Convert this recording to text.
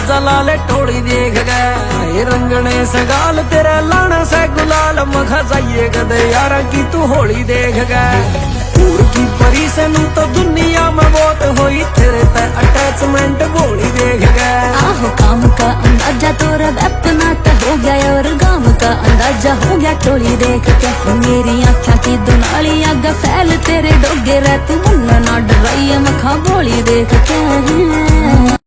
अंदाजा ला ले टोली देख गए रंगने सगाल तेरा लाना से गुलाल मखा जाइए गदे यारा की तू होली देख गए पूर की परी से नू तो दुनिया में बहुत होई तेरे पे अटैचमेंट बोली देख गए आहो काम का अंदाजा तोरा अपना तो हो गया और गाम का अंदाजा हो गया टोली देख के मेरी आँखों की दुनाली अग फैल तेरे डोगे रह तू मुन्ना ना डराइए मखा बोली देख के